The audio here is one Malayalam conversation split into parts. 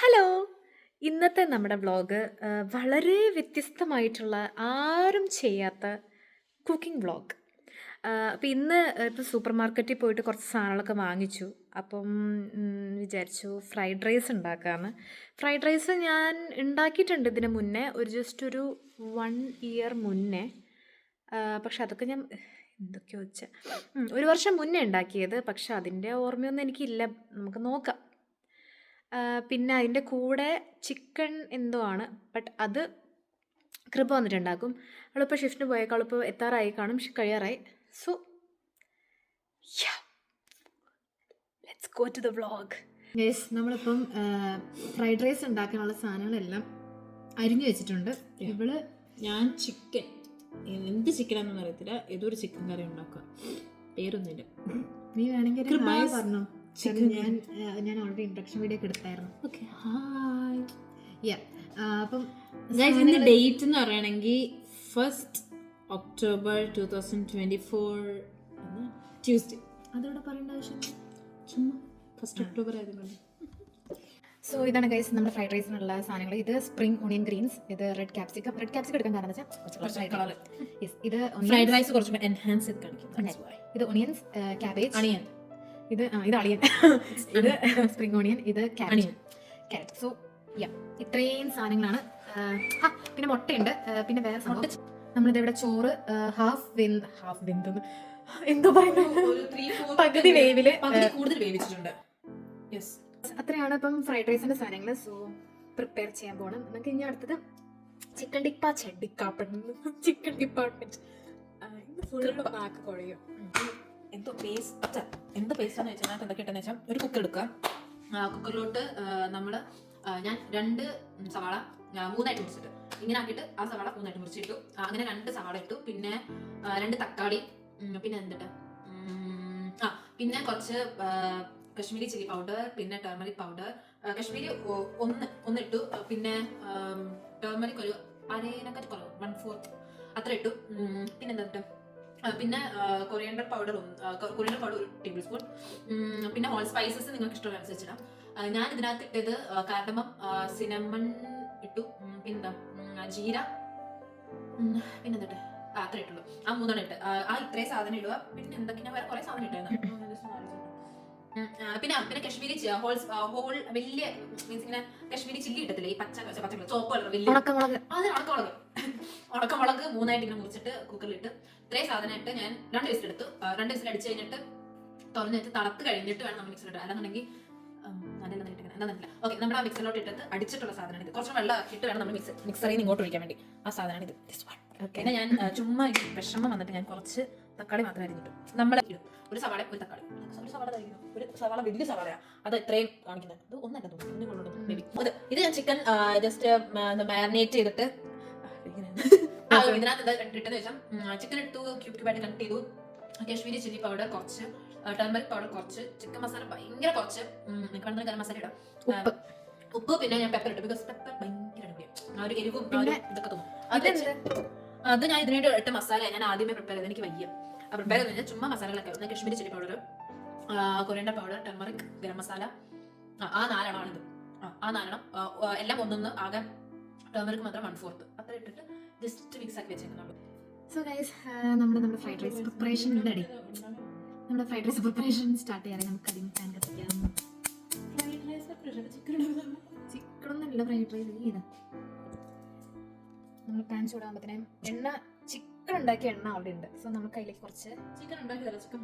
ഹലോ! ഇന്നത്തെ നമ്മുടെ വ്ളോഗ് വളരെ വ്യത്യസ്തമായിട്ടുള്ള ആരും ചെയ്യാത്ത കുക്കിംഗ് വ്ളോഗ്. അപ്പം ഇന്ന് ഇപ്പം സൂപ്പർ മാർക്കറ്റിൽ പോയിട്ട് കുറച്ച് സാധനങ്ങളൊക്കെ വാങ്ങിച്ചു. അപ്പം വിചാരിച്ചു ഫ്രൈഡ് റൈസ് ഉണ്ടാക്കാമെന്ന്. ഫ്രൈഡ് റൈസ് ഞാൻ ഉണ്ടാക്കിയിട്ടുണ്ട് ഇതിന് മുന്നേ ഒരു 1 ഇയർ മുന്നേ. പക്ഷെ അതൊക്കെ ഞാൻ എന്തൊക്കെയോ വെച്ചാൽ 1 വർഷം മുന്നേ ഉണ്ടാക്കിയത്. പക്ഷെ അതിൻ്റെ ഓർമ്മയൊന്നും എനിക്കില്ല. നമുക്ക് നോക്കാം. പിന്നെ അതിൻ്റെ കൂടെ ചിക്കൻ എന്തോ ആണ്. ബട്ട് അത് കൃപ വന്നിട്ടുണ്ടാക്കും. അവളിപ്പോൾ ഷിഫ്റ്റിന് പോയേക്കാം. അവളിപ്പോൾ എത്താറായി കാണും, കഴിയാറായി. So let's go to the vlog. Yes, നമ്മളിപ്പം ഫ്രൈഡ് റൈസ് ഉണ്ടാക്കാനുള്ള സാധനങ്ങളെല്ലാം അരിഞ്ഞു വെച്ചിട്ടുണ്ട്. ഞാൻ ചിക്കൻ എന്ത് ചിക്കനാണെന്ന് അറിയത്തില്ല, ഏതൊരു ചിക്കൻ കറി ഉണ്ടാക്കുക, പേരൊന്നുമില്ല. നീ വേണമെങ്കിൽ പറഞ്ഞോ. ഞാൻ ഓൾറെഡി ഇൻട്രൊഡക്ഷൻ വീഡിയോ ഒക്കെ എടുത്തായിരുന്നു. Okay, hi. അപ്പം ഇതിന്റെ ഡേറ്റ് എന്ന് പറയുകയാണെങ്കിൽ 1st October 2024 ട്യൂസ്ഡേ. അതോടെ പറയേണ്ട ആവശ്യം ചുമ്മാ 1st October ആയതുകൊണ്ട്. സോ ഇതാണ് ഗൈസ് നമ്മുടെ ഫ്രൈഡ് റൈസിനുള്ള സാധനങ്ങൾ. ഇത് സ്പ്രിംഗ് ഓണിയൻ ഗ്രീൻസ്, ഇത് റെഡ് ക്യാപ്സിക്കം എടുക്കാൻ കാരണം വെച്ചാൽ ഇത് ഫ്രൈഡ് റൈസ് കുറച്ച് എൻഹാൻസ് ചെയ്ത് കാണിക്കും. ഇത് ഒണിയൻസ്, ക്യാബേജ്, അണിയൻ, ഇത് അളിയൻ, ഇത് സ്പ്രിംഗ് ഓണിയൻ, ഇത് ക്യാരറ്റ്. സോ ഇത്രയും സാധനങ്ങളാണ്. പിന്നെ മുട്ടയുണ്ട്. പിന്നെ വേറെ സംഭവം നമ്മളിത് ഇവിടെ ചോറ് ഹാഫ് വെന്തെന്ന് എന്തോ പറയുന്നത്, പകുതി വേവില് കൂടുതൽ വേവിച്ചിട്ടുണ്ട്. അത്രയാണ് ഇപ്പം ഫ്രൈഡ് റൈസിന്റെ സാധനങ്ങൾ. സോ പ്രിപ്പയർ ചെയ്യാൻ പോകണം. നമുക്ക് ഇനി അടുത്തത് ചിക്കൻ ഡിപ്പാർട്ട്മെന്റ്. എന്തോ പേസ്റ്റ് എന്ന് വെച്ചാൽ എന്തൊക്കെ ഇട്ടെന്ന് വെച്ചാൽ ഒരു കുക്കർ എടുക്കുക. കുക്കറിലോട്ട് ഞാൻ 2 സവാള 3ആയിട്ട് മുറിച്ചിട്ട് ഇങ്ങനെ ആക്കിയിട്ട് ആ സവാള 3ആയിട്ട് മുറിച്ചിട്ടു. അങ്ങനെ 2 സവാള ഇട്ടു. പിന്നെ 2 തക്കാളി, പിന്നെ എന്തിട്ട് പിന്നെ കുറച്ച് കശ്മീരി ചില്ലി പൗഡർ, പിന്നെ ടർമറിക് പൗഡർ. കശ്മീരി ഒന്നിട്ടു. പിന്നെ ടർമറിക് ഒരു 1/4 അത്ര ഇട്ടു. പിന്നെ എന്താ, പിന്നെ കൊറിയൻഡർ പൗഡർ 1 ടേബിൾ സ്പൂൺ. പിന്നെ ഹോൾ സ്പൈസസ് നിങ്ങൾക്ക് ഇഷ്ടമുള്ള അനുസരിച്ചിടാം. ഞാൻ ഇതിനകത്ത് ഇട്ടത് കാർഡമം, സിനമൺ ഇട്ടു. പിന്നെന്താ, ജീര, പിന്നെന്താ അത്ര ഇട്ടുള്ളൂ. ആ 3 ഇട്ട് ഇത്രയും സാധനം ഇടുക. പിന്നെ എന്തൊക്കെ ഞാൻ വേറെ കുറെ സാധനം ഇട്ടായിരുന്നു. പിന്നെ കശ്മീരി ഹോൾ വലിയ മീൻസ് ഇങ്ങനെ കശ്മീരി ചില്ലി ഇട്ടത്തില്ലേ, ഈ പച്ചമുളക് ചോപ്പ് കളർ വലിയ ഉണക്കമുളക് 3ആയിട്ട് ഇങ്ങനെ മുറിച്ചിട്ട് കുക്കറിലിട്ട് ഇത്രയും സാധനമായിട്ട് ഞാൻ 2 വിസിൽ എടുത്തു. 2 വിസിൽ അടിച്ചു കഴിഞ്ഞിട്ട് തുറന്ന് വെച്ച് തണുത്ത് കഴിഞ്ഞിട്ട് വേണം നമ്മൾ മിക്സിലിട്ട്. അല്ലാന്നുണ്ടെങ്കിൽ ഓക്കെ, നമ്മുടെ ആ മിക്സറിലോട്ട് ഇട്ടിട്ട് അടിച്ചിട്ടുള്ള സാധനമാണ് ഇത്. കുറച്ച് വെള്ളം ആക്കിയിട്ട് വേണം നമ്മൾ മിക്സറിൽ നിന്ന് ഇങ്ങോട്ട് ഒഴിക്കാൻ വേണ്ടി. ആ സാധനമാണ് ഇത്. പിന്നെ ഞാൻ ചുമ്മാ വിഷമം വന്നിട്ട് ഞാൻ കുറച്ച് തക്കാളി മാത്രം അരിഞ്ഞിട്ടു. നമ്മൾ ഒരു സവാള, ഒരു തക്കാളി, ഒരു സവാള വലിയ സവാളയാ, അത് ഇത്രയും കാണിക്കുന്നത്. ഇത് ഒന്നല്ല തോന്നുന്നു. ഇത് ഞാൻ ചിക്കൻ ജസ്റ്റ് മാരിനേറ്റ് ചെയ്തിട്ട് ഇതിനകത്ത് ഇട്ടെന്ന് വെച്ചാൽ ചിക്കൻ എടുത്തു, ക്യൂബായിട്ട് കട്ട് ചെയ്തു. കാശ്മീരി ചില്ലി പൗഡർ കുറച്ച്, ടർമറിക് പൗഡർ കുറച്ച്, ചിക്കൻ മസാല ഭയങ്കര കുറച്ച്, നിങ്ങൾക്ക് ഗരം മസാല ഇടാം, ഉപ്പ്. പിന്നെ ഞാൻ പെപ്പർ ഇട്ടു. ബിക്കോസ് പെപ്പർ ഭയങ്കര ആ ഒരു എരിവും ഇതൊക്കെ തോന്നും. അത് ഞാൻ ഇതിനായിട്ട് ഇട്ട മസാല ഞാൻ ആദ്യമേ പ്രിപ്പയർ ചെയ്ത്. എനിക്ക് വയ്യ പ്രിപ്പയർ ചെയ്ത് കഴിഞ്ഞാൽ ചുമ്മാ മസാലകളൊക്കെ Kashmiri chilli powder, coriander powder, turmeric, garam masala, ആ 4 ഇത്. ആ 4 എല്ലാം ഒന്നൊന്ന്. ആകെ ടർമറിക് മാത്രം 1/4 അത്ര ഇട്ടിട്ട് ജസ്റ്റ് മിക്സ് ആക്കി വെച്ചേക്കുന്നുള്ളൂ. സോ ഗൈസ്, നമ്മുടെ ഫ്രൈഡ് റൈസ് പ്രിപ്പറേഷൻ റെഡി. നമ്മുടെ ഫ്രൈഡ് റൈസ് പ്രിപ്പറേഷൻ സ്റ്റാർട്ട് ചെയ്യാൻ നമുക്ക് അധികം പാൻ കത്തിക്കാം. ചിക്കനൊന്നുമില്ല ഫ്രൈഡ് റൈസ്. ഇതാ നമ്മൾ പാൻ ചൂടാകുമ്പോഴത്തേനും എണ്ണ, ചിക്കൻ ഉണ്ടാക്കിയ എണ്ണ അവിടെ ഉണ്ട്. സോ നമുക്ക് അതിലേക്ക് കുറച്ച് ചിക്കൻ ഉണ്ടാക്കിയതല്ല, ചിക്കൻ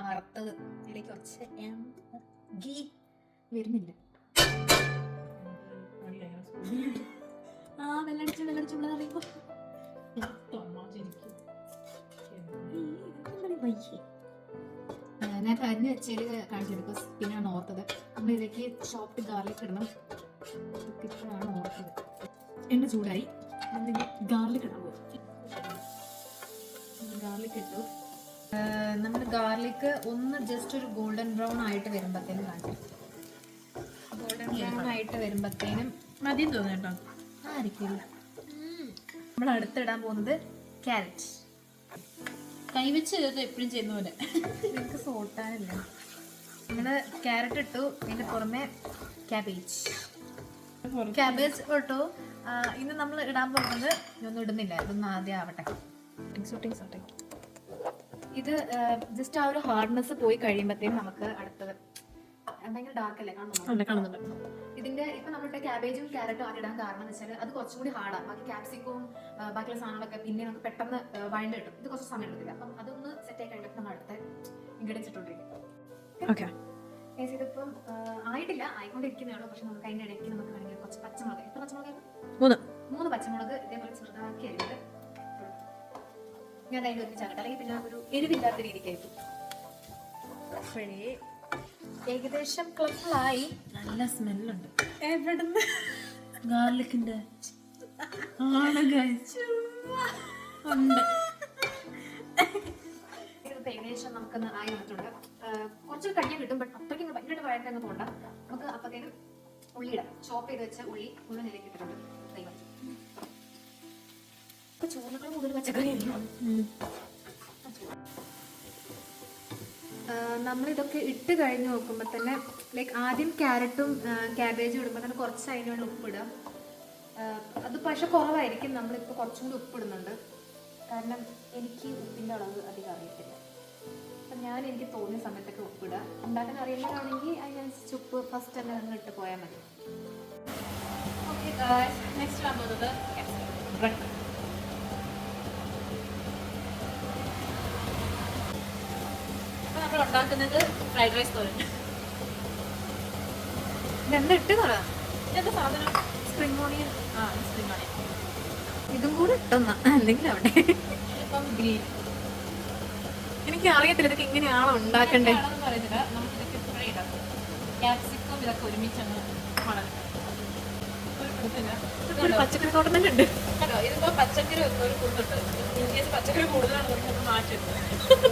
വറുത്തത്, അതിലേക്ക് കുറച്ച് ഗീ വരുന്നില്ല. വെള്ളടിച്ചുള്ള അറിയുമ്പോ ഞാൻ അരിഞ്ഞ് വെച്ചതിൽ കാണിച്ചത്. ബിക്കോസ് പിന്നെയാണ് ഓർത്തത് നമ്മൾ ഇതിലേക്ക് ചോപ്ഡ് ഗാർലിക് ഇടണം. ഇപ്പോഴാണ് ഓർത്തത്. എണ്ണ ചൂടായി, ഗാർലിക് ഇടാൻ പോകും. ഗാർലിക് ഇട്ടു. നമ്മൾ ഗാർലിക് ഒന്ന് ജസ്റ്റ് ഒരു ഗോൾഡൻ ബ്രൗൺ ആയിട്ട് വരുമ്പോഴത്തേനും കാണിച്ചു. ഗോൾഡൻ ബ്രൗൺ ആയിട്ട് വരുമ്പോഴത്തേനും മതിയെന്ന് തോന്നുന്നു കേട്ടോ. ആയിരിക്കില്ല. നമ്മൾ അടുത്തിടാൻ പോകുന്നത് ക്യാരറ്റ്. കൈവച്ച് എപ്പോഴും ചെയ്യുന്ന പോലെ. നിങ്ങൾക്ക് സോൾട്ടാനല്ല. നമ്മൾ ക്യാരറ്റ് ഇട്ടു. അതിൻ്റെ പുറമെ ക്യാബേജ്. ക്യാബേജ് ഇട്ടു. ഇന്ന് നമ്മൾ ഇടാൻ പോകുന്നത് ഒന്നും ഇടുന്നില്ല, ഇതൊന്നും ആദ്യം ആവട്ടെ. ഇത് ജസ്റ്റ് ആ ഒരു ഹാർഡ്നെസ് പോയി കഴിയുമ്പോഴത്തേക്കും നമുക്ക് അടുത്തത് ഭയങ്കര ഡാർക്ക് അല്ലേ കാണുന്നുണ്ട്. ഇതിന്റെ ഇപ്പൊ നമ്മളുടെ ക്യാബേജും ക്യാരറ്റും ആദ്യം ഇടാൻ കാരണം എന്ന് വെച്ചാൽ അത് കുറച്ചും കൂടി ഹാർഡാണ്. ബാക്കി ക്യാപ്സിക്കവും ബാക്കിയുള്ള സാധനങ്ങളൊക്കെ പിന്നെ നമുക്ക് പെട്ടെന്ന് വഴണ്ട് കിട്ടും. ഇത് കുറച്ച് സമയം എടുക്കില്ല. അപ്പം അതൊന്ന് സെറ്റ് ആയി കഴിഞ്ഞിട്ട് നമ്മൾ അടുത്ത ഇൻഗ്രീഡിയൻസ് ഇട്ടോണ്ടിരിക്കും. ഓക്കെ, ഇതിപ്പം ആയിട്ടില്ല, ആയിക്കൊണ്ടിരിക്കുന്നേ ഉള്ളൂ. പക്ഷെ നമുക്ക് അതിന്റെ ഇടയ്ക്ക് നമുക്ക് വേണമെങ്കിൽ കുറച്ച് പച്ചമുളക്, എത്ര പച്ചമുളക്? 3 പച്ചമുളക് ഇതേപോലെ ചെറുതാക്കി അരിഞ്ഞത് ഞാൻ അതിൻ്റെ ഒരുമിച്ചാകട്ടെ, അല്ലെങ്കിൽ പിന്നെ ഒരു എരിവില്ലാത്ത രീതിക്കായിരിക്കും. അപ്പോഴേ ഏകദേശം കളർഫുള്ളായി. നല്ല സ്മെല്ലുണ്ട്. എവിടുന്ന്? ഗാർലിക്കിന്റെ ഏകദേശം നമുക്കൊന്ന് ആയി വന്നിട്ടുണ്ട്. കുറച്ച് കഴിഞ്ഞാൽ കിട്ടും, ബട്ട് അത്രയ്ക്ക് ഭയങ്കരമായിട്ട് വഴക്കങ്ങ് പോകണ്ട. നമുക്ക് അപ്പത്തേനും ഉള്ളിയിടാം. ചോപ്പ് ചെയ്ത് വെച്ച ഉള്ളി മുഴുവൻ നിലയ്ക്ക് ഇട്ടിട്ടുണ്ട്. ഇപ്പൊ ചോറിനേക്കാൾ കൂടുതൽ പച്ചക്കറി നമ്മളിതൊക്കെ ഇട്ട് കഴിഞ്ഞ് നോക്കുമ്പോൾ തന്നെ ലൈക്ക് ആദ്യം ക്യാരറ്റും ക്യാബേജും ഇടുമ്പോൾ തന്നെ കുറച്ച് അതിന് വേണ്ടി ഉപ്പിടുക. അത് പക്ഷെ കുറവായിരിക്കും. നമ്മളിപ്പോൾ കുറച്ചും കൂടി ഉപ്പിടുന്നുണ്ട്, കാരണം എനിക്ക് ഉപ്പിൻ്റെ അളവ് അധികം അറിയത്തില്ല. അപ്പം എനിക്ക് തോന്നിയ സമയത്തൊക്കെ ഉപ്പിടുക. ഉണ്ടാക്കാൻ അറിയുന്നതാണെങ്കിൽ അതിനനുസരിച്ച് ഉപ്പ് ഫസ്റ്റ് തന്നെ നിങ്ങൾ ഇട്ട് പോയാൽ മതി. ഓക്കെ, നെക്സ്റ്റ് ഇടാൻ പോകുന്നത് ബ്രെഡ്. അപ്പോൾ നമ്മൾ ഉണ്ടാക്കുന്നത് ഫ്രൈഡ് റൈസ് തോരൻ. ഇതെന്താ ഇട്ട് പറ? ഇതെന്താ സാധനം? Spring onion. Spring onion. ഇതും കൂടെ ഇട്ടെന്നാ എന്തെങ്കിലും അവിടെ. ഇപ്പം ഗ്രീൻ. എനിക്ക് അറിയത്തില്ല ഇതൊക്കെ എങ്ങനെയാണോ ഉണ്ടാക്കണ്ടേ. പറയുന്നില്ല, നമുക്ക് ഇതൊക്കെ ഇപ്പോഴേ ഇടാം. ക്യാപ്സിക്കം ഇതൊക്കെ ഒരുമിച്ചങ്ങ് വളരും. പച്ചക്കറി തോട്ടം തന്നെ ഉണ്ട് കേട്ടോ. ഇതിപ്പോ പച്ചക്കറി ഒക്കെ ഒരു കൂടുതലുണ്ട്. ഇന്ത്യയിൽ പച്ചക്കറി കൂടുതലാണ് നമുക്ക് മാറ്റുന്നത്.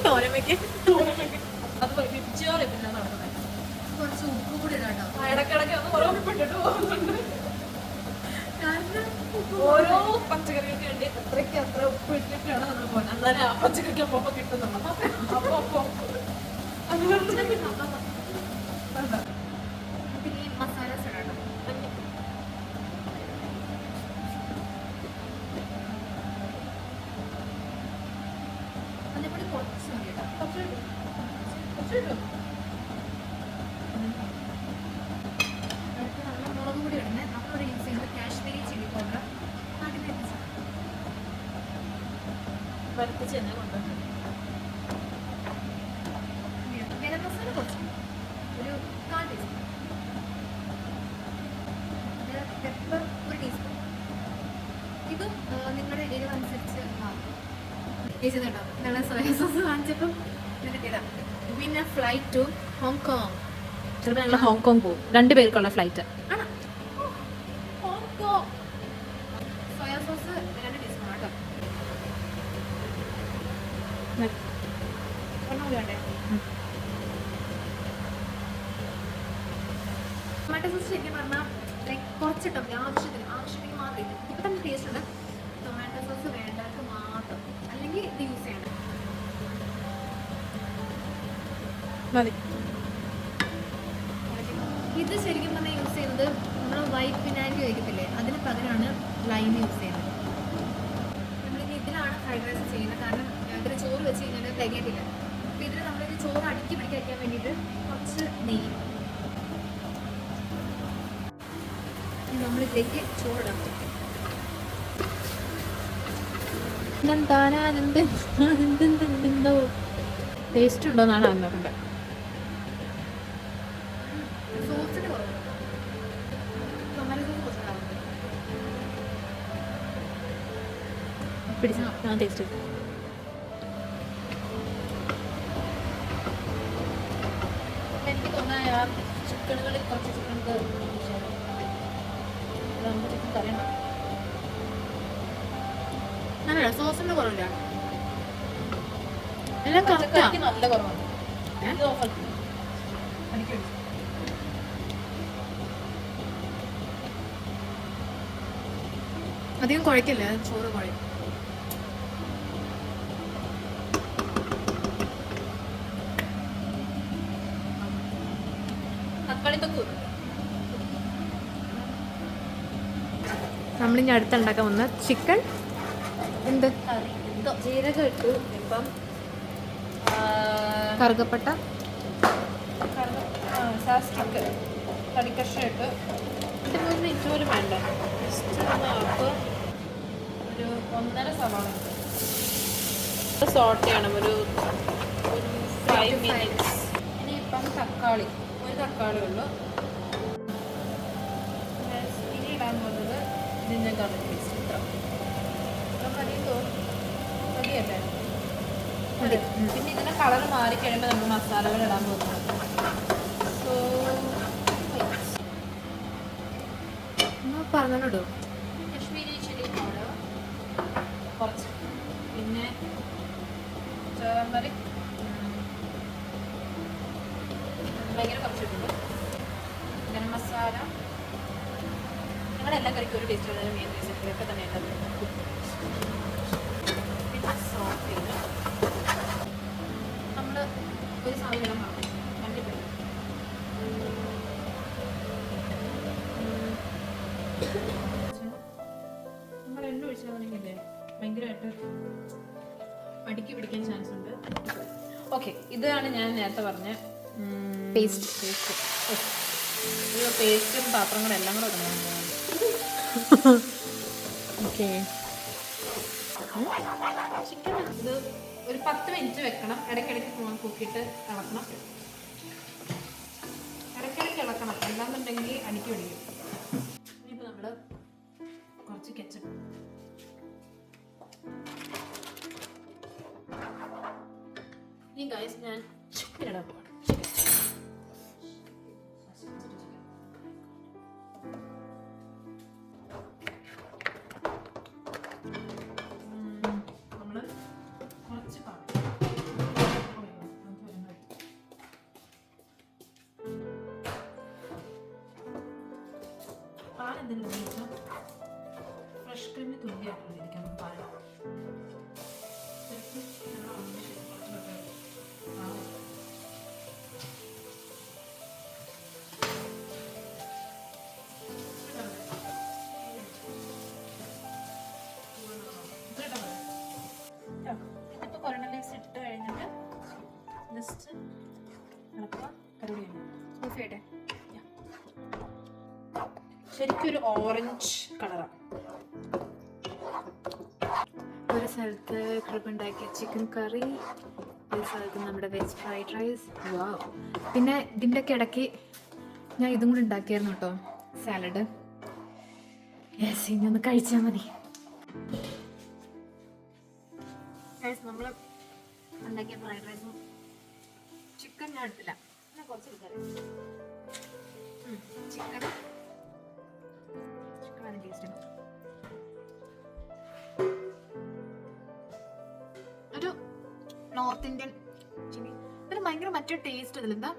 തോരമയ്ക്ക് അതുപോലെ പിച്ചോറ് പിന്നെ നടക്കുന്നത്. കുറച്ച് ഉപ്പ് കൂടി ഇടാട്ടോ. ഇടയ്ക്കിടയ്ക്ക് ഒന്ന് കുറവിപ്പെട്ടിട്ട് പോകുന്നുണ്ട്. ഓരോ പച്ചക്കറിക്ക് വേണ്ടി അത്ര ഉപ്പ് ഇട്ടിട്ടാണ് നമ്മൾ പോകുന്നത്. എന്നാലും ആ പച്ചക്കറിക്ക് ഒപ്പം കിട്ടുന്നുള്ളൂ. പിന്നെ ഈ മസാലാസ് ഇടാട്ടോ. അതിനെക്കൂടി കുറച്ച് മതി കേട്ടോ. നല്ല മുളക് പൊടി ഇടുന്നത് നമ്മളിവിടെ യൂസ് ചെയ്യുന്നത് കാശ്മീരി ചില്ലി പൗഡർ. വറുത്തിച്ച് തന്നെ കൊണ്ടുവന്നു. ഗരം മസാല കുറച്ച് ഒരു 1/4 ടീസ്പൂൺ. Pepper 1 teaspoon. ഇതും നിങ്ങളുടെ എരിവ് അനുസരിച്ച് കേട്ടോ. നിങ്ങളെ സോയ സോസ് വാങ്ങിച്ചപ്പം കിട്ടിയതാണ്. പിന്നെ ഫ്ലൈറ്റ് ടു ഹോങ്കോങ്. ചിലപ്പോൾ ഞങ്ങൾ ഹോങ്കോങ് പോകും. 2 പേർക്കുള്ള ഫ്ലൈറ്റ്. ആണോ? ഹോങ്കോങ്. സോയ സോസ് 2 ടീസ്പൂൺ കേട്ടോ. ഒന്നും വേണ്ടേ? ടൊമാറ്റോ സോസ് ശരിക്കും പറഞ്ഞാൽ ലൈക്ക് കുറച്ചിട്ടും ആവശ്യത്തിന് മാത്രമേ ഇല്ല. ഇപ്പം തന്നെ ടേസ്റ്റ് ഉണ്ട്. ടൊമാറ്റോ സോസ് വേണ്ടവർക്ക് മാത്രം, അല്ലെങ്കിൽ ഇത് യൂസ് ചെയ്യണം. ഇത് ശരിക്കും പറഞ്ഞാൽ യൂസ് ചെയ്യുന്നത് നമ്മൾ വൈറ്റ് വിനാഗിരി കഴിക്കത്തില്ലേ, അതിന് പകരമാണ് ലൈം യൂസ് ചെയ്യുന്നത്. നമ്മളിനി ഇതിലാണ് ഫ്രൈഡ് റൈസ് ചെയ്യുന്നത്, കാരണം ഇതിൽ ചോറ് വെച്ച് കഴിഞ്ഞാൽ തികയത്തില്ല. അപ്പോൾ ഇതിൽ നമ്മളിത് ചോറ് അടുക്കി പിടിക്കാൻ വേണ്ടിയിട്ട് കുറച്ച് നെയ്യ് നമ്മളിതിലേക്ക് ചോറിടാൻ പറ്റും. ടേസ്റ്റ് ഉണ്ടോന്നാണ് നോക്കണ്ടത്. സോസിന് കുറവ് ടൊമാറ്റോ സോസ് കുറച്ചുണ്ടാവും. പിടിച്ചോ? ആ ടേസ്റ്റ്. എനിക്ക് തോന്നുന്ന ചിക്കനുകളിൽ കുറച്ച് ചിക്കൻ കറിയണം. അങ്ങനെയല്ല, സോസിന് കുറവില്ല. എല്ലാം കറക്റ്റ് നല്ല കുറവാണ്. അധികം കുഴക്കില്ല, ചോറ് കുഴയും. തക്കാളി തൊക്ക് നമ്മളിനി അടുത്തുണ്ടാക്കാൻ വന്ന ചിക്കൻ എന്ത് കറി എന്തോ ജീരകം ഇട്ടു ഇപ്പം കറുകപ്പട്ട സാസ്റ്റിക്ക് കടിക്കഷ്ണം ഇട്ട് ഇതിന് 1 മിനിറ്റ് പോലും വേണ്ട ജസ്റ്റ് ഒന്ന് ആക്കുക ഒരു 1.5 സവാള സോട്ട് ചെയ്യണം ഒരു 5 മിനിറ്റ്സ് ഇനി ഇപ്പം തക്കാളി ഒരു തക്കാളി ഉള്ളു ഇനി ഇടാൻ പോകുന്നത് ജിഞ്ചർ ഗാർലിക് പേസ്റ്റ് ഇത്ര മതി തോന്നുന്നു മതിയല്ലേ അതെ പിന്നെ ഇതിൻ്റെ കളർ മാറി കഴിയുമ്പോൾ നമ്മൾ മസാലകൾ ഇടാൻ പോകുന്നത് സോ പറഞ്ഞിടൂ. കശ്മീരി ചില്ലി പൗഡർ കുറച്ച് പിന്നെ ടർമറിക് ഭയങ്കര കുറച്ചിട്ടുണ്ട് ഗരം മസാല ഞങ്ങളെല്ലാം കറിക്കും ഒരു ടേസ്റ്റ് ഉള്ളത് മെയിൻ ടേസ്റ്റ് ഒക്കെ തന്നെ ഉണ്ടാകും പിന്നെ സോൾട്ട് ചെയ്ത് നമ്മൾ ഒരു സാധനം മറന്നു കണ്ടിട്ടില്ല നമ്മൾ എണ്ണ ഒഴിച്ചാണെങ്കിലേ ഭയങ്കരമായിട്ട് അടുക്കി പിടിക്കാൻ ചാൻസ് ഉണ്ട്. ഓക്കെ ഇതാണ് ഞാൻ നേരത്തെ പറഞ്ഞ പേസ്റ്റ് പേസ്റ്റും പാത്രങ്ങളും എല്ലാം കൂടെ ഇടണം. ഓക്കെ. ചിക്കൻ ഇത് ഒരു 10 മിനിറ്റ് വെക്കണം. ഇടയ്ക്കിടയ്ക്ക് കുക്കിയിട്ട് ഇളക്കണം. ഇടയ്ക്കിടയ്ക്ക് ഇളക്കണം, അല്ലാന്നുണ്ടെങ്കിൽ അടുക്കി പിടിക്കും. ഇനിയിപ്പോൾ നമ്മൾ കുറച്ച് കെച്ചപ്പ് ഇനി ഗൈസ് ഞാൻ ചിക്കൻ ഇടാൻ പോവാണ്. നമ്മൾ കുറച്ച് പാലെന്തെങ്കിലും വെച്ചാൽ ഫ്രഷ് ക്രീമിന് തുല്യമായിട്ടിരിക്കാം പാൽ. ഇതിപ്പോൾ കൊറോണ ലീവ്സ് ഇട്ട് കഴിഞ്ഞിട്ട് ജസ്റ്റ് ഇളക്കുക. കറിവേപ്പില ശരിക്കും ഒരു ഓറഞ്ച് കളറാണ്. ഒരു സ്ഥലത്ത് കൃപുണ്ടാക്കിയ ചിക്കൻ കറി, ഒരു സ്ഥലത്ത് നമ്മുടെ വെജ് ഫ്രൈഡ് റൈസ്. വാവ്. പിന്നെ ഇതിൻ്റെ ഒക്കെ ഇടയ്ക്ക് ഞാൻ ഇതും കൂടി ഉണ്ടാക്കിയായിരുന്നു കേട്ടോ, സാലഡ്. യെസ്, ഇനി ഒന്ന് കഴിച്ചാൽ മതി. നമ്മൾ ഉണ്ടാക്കിയ ഫ്രൈഡ് റൈസും ചിക്കൻ ഞാൻ എടുത്തില്ല, കുറച്ച് ചിക്കൻ ചിക്കനാണ് ടേസ്റ്റ്. ഒരു നോർത്ത് ഇന്ത്യൻ ചിക്കൻ. ഇതിന് ഭയങ്കര മറ്റൊരു ടേസ്റ്റ് ഇതിൽ. എന്താ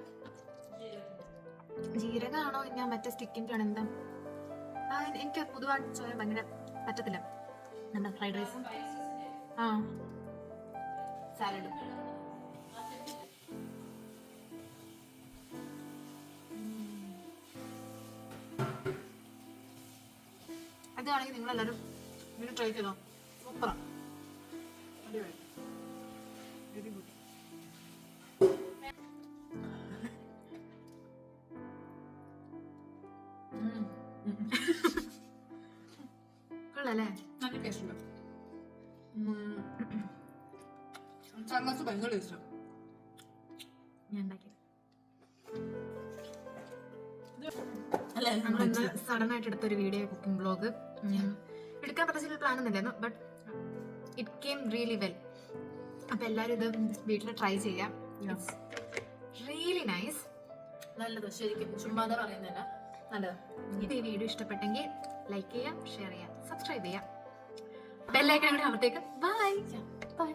ജീരകമാണോ ഞാൻ മറ്റേ സ്റ്റിക്കിൻ്റെ ആണ് എന്താ എനിക്ക് പൊതുവായിട്ട് ഭയങ്കര പറ്റത്തില്ല. എന്താ ഫ്രൈഡ് റൈസും സാലഡും. അതാണെങ്കിൽ നിങ്ങളെല്ലാവരും ഇങ്ങനെ ട്രൈ ചെയ്തോ. സൂപ്പറാണ്, അടിപൊളി, വെരി ഗുഡ്. കൊള്ളാല്ലേ? നല്ല ടേസ്റ്റ് ഉണ്ട്. ചമ്മച്ച് ഭയങ്കര ടേസ്റ്റാണ്. ഞാൻ ഉണ്ടാക്കിയത് അല്ലേ? നമ്മളൊന്ന് സഡൻ ആയിട്ട് എടുത്തൊരു വീഡിയോ കുക്കിംഗ് വ്ളോഗ്. എടുക്കാൻ പറ്റുന്ന പ്ലാൻ ഒന്നുമില്ലായിരുന്നു, but it came really well. അപ്പം എല്ലാവരും ഇത് വീട്ടിൽ ട്രൈ ചെയ്യാം. It's really nice. നല്ലത്, ശരിക്കും ചുമ്മാതെ പറയുന്നില്ല, നല്ലത്. ഇത് ഈ വീഡിയോ ഇഷ്ടപ്പെട്ടെങ്കിൽ ലൈക്ക് ചെയ്യാം, ഷെയർ ചെയ്യാം, സബ്സ്ക്രൈബ് ചെയ്യാം, ബെല്ലൈക്കൺ കൂടി അവിടത്തേക്ക്. Bye bye.